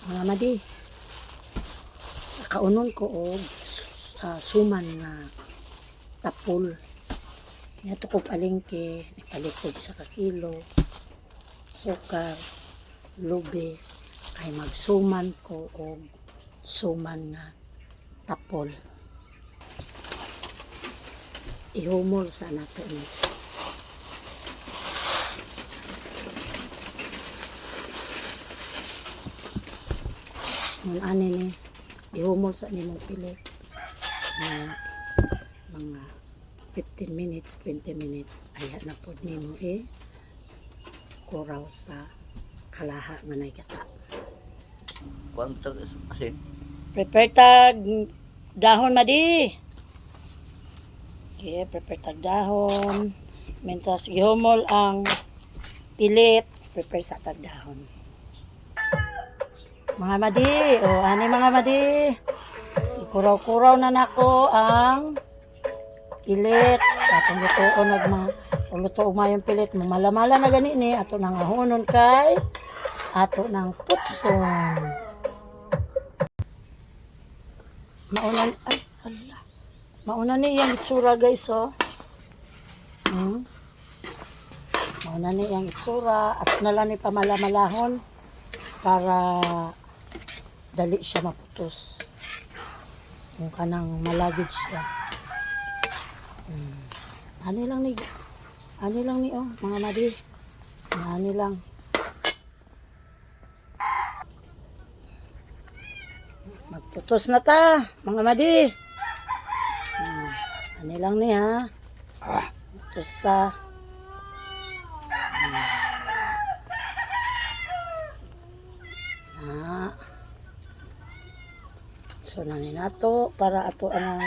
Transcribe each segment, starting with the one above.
Mga madi, kaunon ko og suman na tapol. Ito ko palengke, nagpalikod sa kakilo, sukar, lube, kay magsuman ko og suman na tapol. Ihumol sa nato ni. Nung ani ni, ihumol sa nimong pilit na mga 15 minutes, 20 minutes, ayan na po nimo kuraw sa kalaha nga naikata. Asin. Prepare tag dahon madi. Okay, prepare tag dahon. Mentas ihumol ang pilit, prepare sa tag dahon. Mga madi, ani mga madi. Ikuraw-kuraw na nako ang pilit. Atong lutoon luto umayong pilit. Malamala na gani ni ato nang ahunon kay ato nang putson. Mauna ni yang itsura guys Mauna ni yang itsura at nalang ni pamalamalahon para dali siya maputos. Kung kanang malagid siya. Ani lang ni mga madi. Ani lang. Magputos na ta, mga madi. Ani lang ni ha. Putos ta. So nani nato para ato ang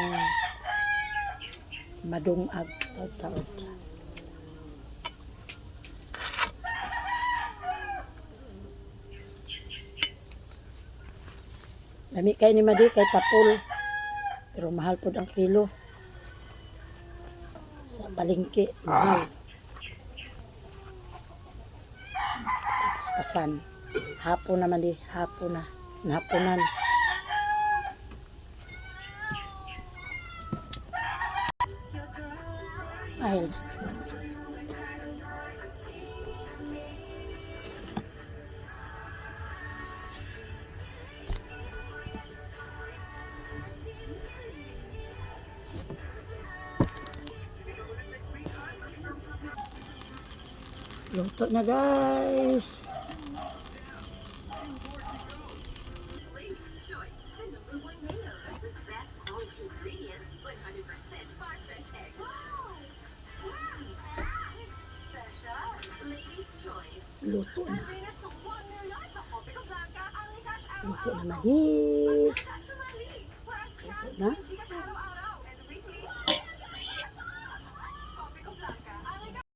madungag taod. Lami kay ni madi kay tapol. Pero mahal pod ang kilo. Sa palengke mahal. Pasan. Hapon naman di, hapon na. Nahaponan. Ayun. Luto na guys. Luto na. Luto na madi. Luto na.